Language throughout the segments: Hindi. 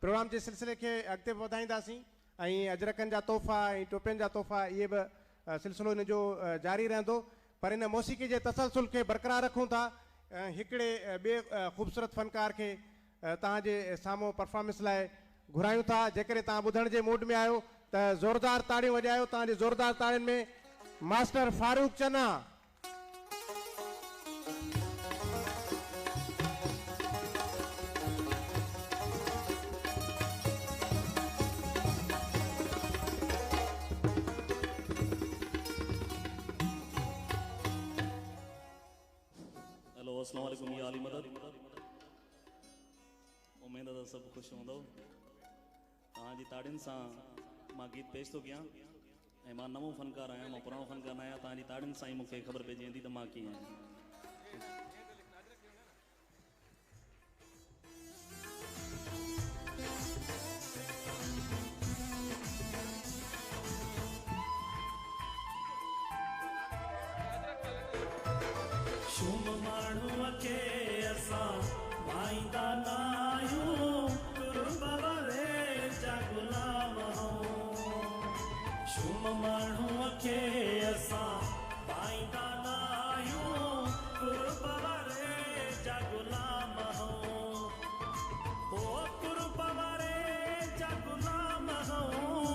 प्रोग्राम के सिलसिले के अॻिते वधाईंदासीं ऐं अजरकनि जा तोहफ़ा ऐं टोपियुनि जा तोहफ़ा इहे बि सिलसिलो इन जो जारी रहंदो। पर इन मौसीक़ी के तसलसल के बरक़रार रखूं था। हिकिड़े ॿिए ख़ूबसूरत फ़नकार के तव्हांजे साम्हूं परफॉर्मेंस लाइ घुरायूं था। जेकॾहिं तव्हां ॿुधण जे मूड में आहियो त ज़ोरदार ताड़ियूं वॼायो। तव्हांजे ज़ोरदार ताड़ियुनि में मास्टर फारूक चन्ना। अस्सलाम वालेकुम या अली मदद। उम्मीद है सब खुश होंदो। तव्हांजी ताड़ियुनि सां मां गीत पेश थो कयां ऐं मां नवों फ़नकार आहियां, मां पुराणो फ़नकार आहियां। तव्हांजी ताड़ियुनि सां ई मूंखे ख़बर पइजी वेंदी त मां कीअं आहियां। शुम माण्हूअ खे असां पाईंदा न आहियूं, कुर्ब वारे जा गुलाम आहियूं। शुम माण्हूअ खे असां पाईंदा न आहियूं, कुर्ब वारे जा गुलाम आहियूं। ओ कुर्ब वारे जा गुलाम आहियूं,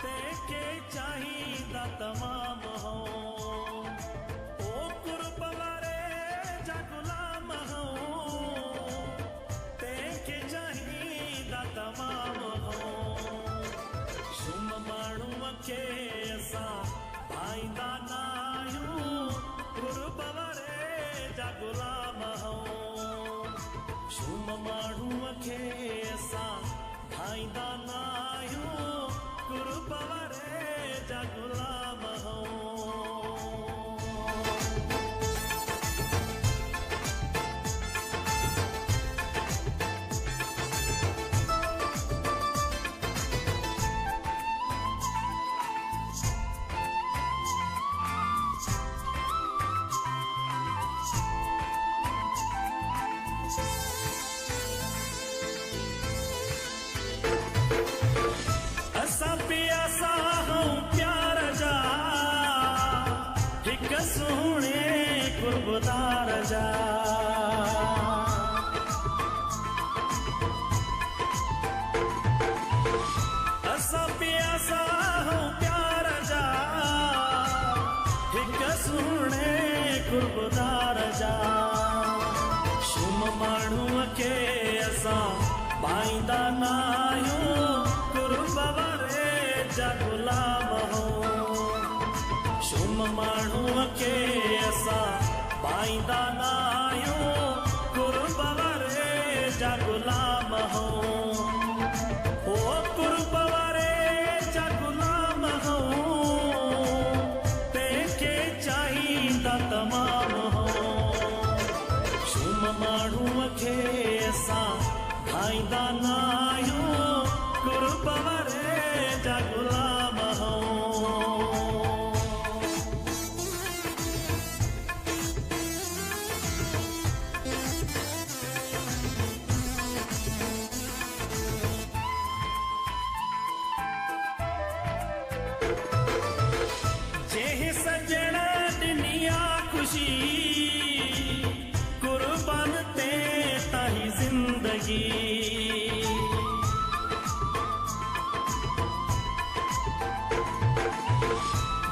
तंहिंखे चाहींदा तमामु आहियूं। के असां पाईंदा न आहियूं, कुर्ब वारे जा गुलाम आहियूं। शुम माण्हूअ खे असां पाईंदा न आहियूं, कुर्ब वारे जा गुलाम आहियूं। कुर्बदार जा असां पियासा हूं प्यार जा, हिक सुहिणे कुर्बदार जा। शुम माण्हूअ खे असां पाईंदा न आहियूं, कुर्ब वारे जा गुलाम आहियूं। शुम माण्हूअ खे असां पाईंदा न आहियूं, कुर्ब वारे जा गुलाम आहियूं। ओ कुर्ब वारे जा गुलाम आहियूं, तंहिंखे चाहींदा तमामु आहियूं। शुम माण्हूअ खे असां पाईंदा न आहियूं, कुर्ब वारे जा गुलाम आहियूं। कुर्बान ते ताही जिंदगी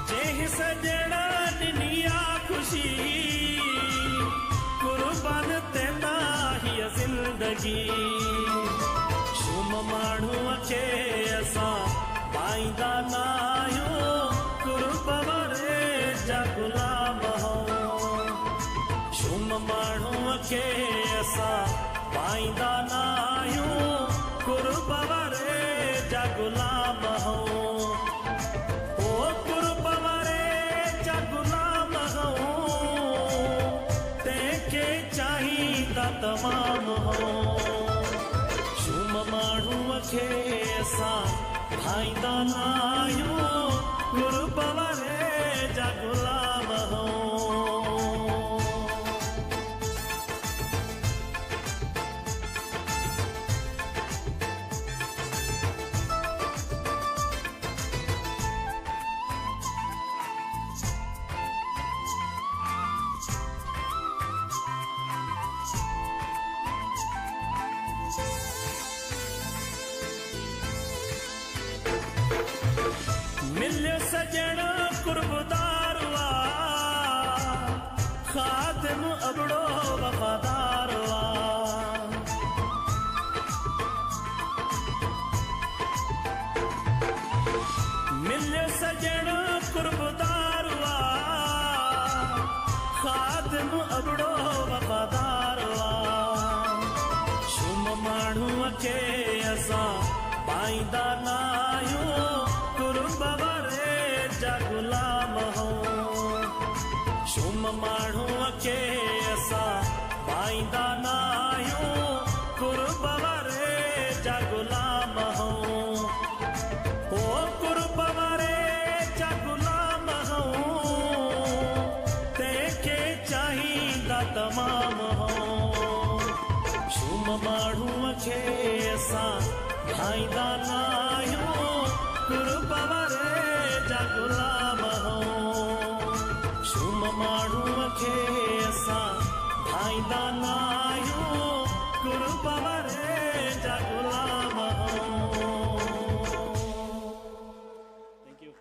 जेह सजणा दुनिया खुशी, कुर्बान ते ताही जिंदगी। शुम माण्हूअ खे असां पाईंदा न आहियूं, कुर्ब वारे जा गुलाम आहियूं। शुम माण्हूअ खे असां पाईंदा न आहियूं, कुर्ब वारे जा गुलाम आहियूं। ओ कुर्ब वारे जा गुलाम आहियूं, तंहिंखे चाहींदा तमामु आहियूं। शुम माण्हूअ खे असां पाईंदा न आहियूं, कुर्ब वारे जा गुलाम आहियूं। सजण कुर्बदारवा खादिम अबड़ो वफादारवा मिलियो सजण कुर्बदारवा खादिम अबड़ो वफादारवा शुम माण्हूअ खे असां पाईंदा नाहियूं कुर्ब वारे जा गुलाम हो शुम माण्हूअ खे असां पाईंदा नाहियूं कुर्ब वारे जा गुलाम हो ओ कुर्ब वारे जा गुलाम हो तंहिंखे चाहींदा तमाम हो शुम माण्हूअ खे असां पाईंदा नाहियूं कुर्ब वारे जा गुलाम हो शुम माण्हूअ खे असां पाईंदा नाहियूं कुर्ब वारे जा गुलाम हो थैंक यू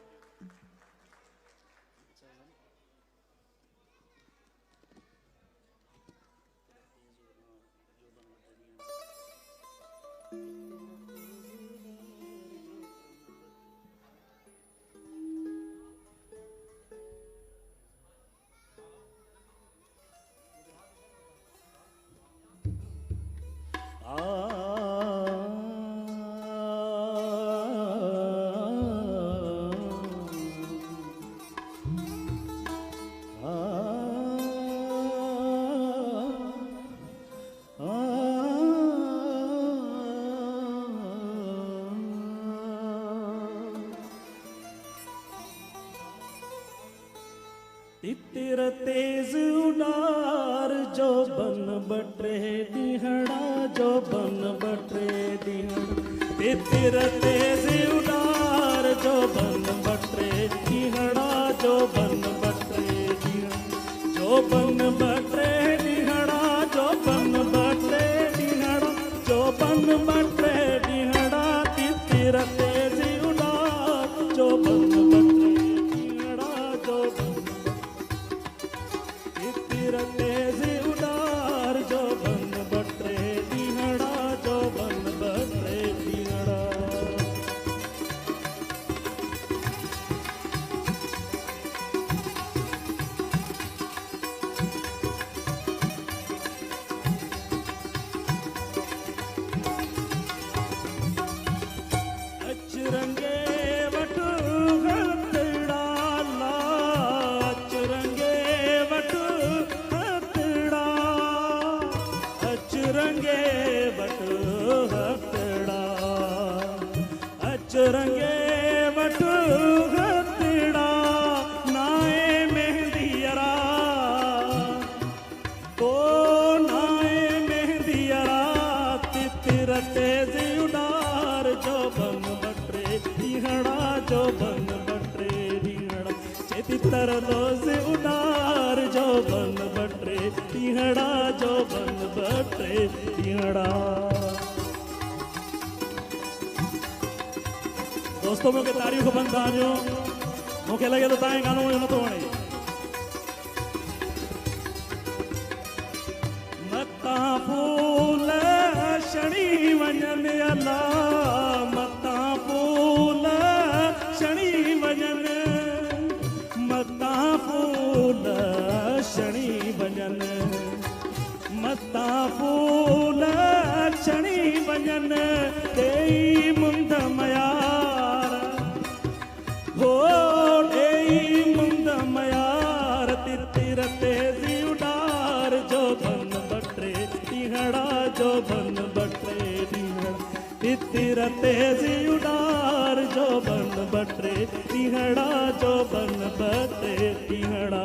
तितिर तेज उडार जो बन बटरे दिहड़ा जो बन बटरे दिहड़ा तितिर तेज उडार जो बन बटरे दिहड़ा जो बन बटरे दिहड़ा जो बन बटरे दिहड़ा जो बन बटरे दिहड़ा जो बन बटरे दिहड़ा तितिर तेज उडार जो बन बटरे दिहड़ा जो बन तेज उडार जो बन बटरे दिहड़ा जो बन बटरे दिहड़ा अचरंगे वट हथड़ा ला अचरंगे वट अचरंगे वट हथड़ा अचरंगे वट हथड़ा नाए मेहंदियरा ओ नाए मेहंदियरा तितिर तेज उडार जो बन बटरे दिहड़ा जो बन बटरे दिहड़ा तितर रोज उडार जो बन बटरे दिहड़ा जो बन बटरे दिहड़ा दोस्तों मूंखे तारीफ़ बंदि तव्हांजो मूंखे लॻे थो तव्हांजे गानो मुंहिंजो नथो वणे मतां फूल छणी वञनि अला मतां फूल छणी वञनि मतां फूल छणी वञनि मतां फूल छणी वञनि ॾेई मुंद मयार हो ॾेई मुंद मयार तितिर तेज़ उडार जो बन बटरे दिहड़ा जो बन बटरे दिहड़ा तितिर तेज़ उडार जो बन बटरे दिहड़ा जो बन बटरे दिहड़ा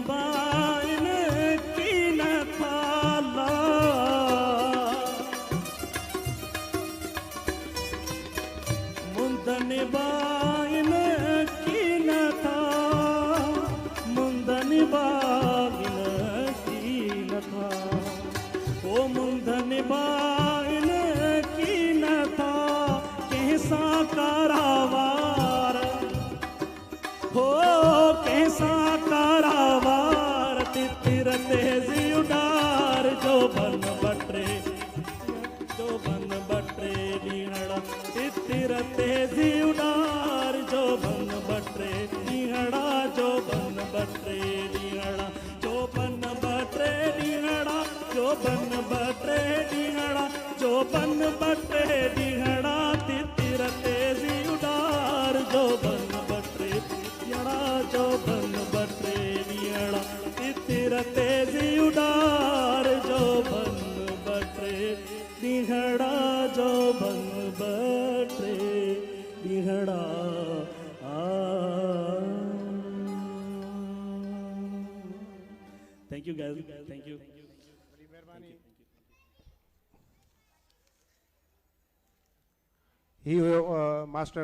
बाइन की न थाला मुंदन बाइन बन बटरे नीहड़ा तितिर तेजी उडार जो बन बटरे नीहड़ा जो बन बटरे नीहड़ा जो बन बटरे नीहड़ा जो बन बटरे नीहड़ा जो बन बटरे नीहड़ा तितिर तेजी उडार जो बन बटरे नीहड़ा जो बन बटरे नीहड़ा तितिर तेजी उडार जो बन बटरे नीहड़ा जो बन बटरे नीहड़ा thank you guys thank you ही हुयो मास्टर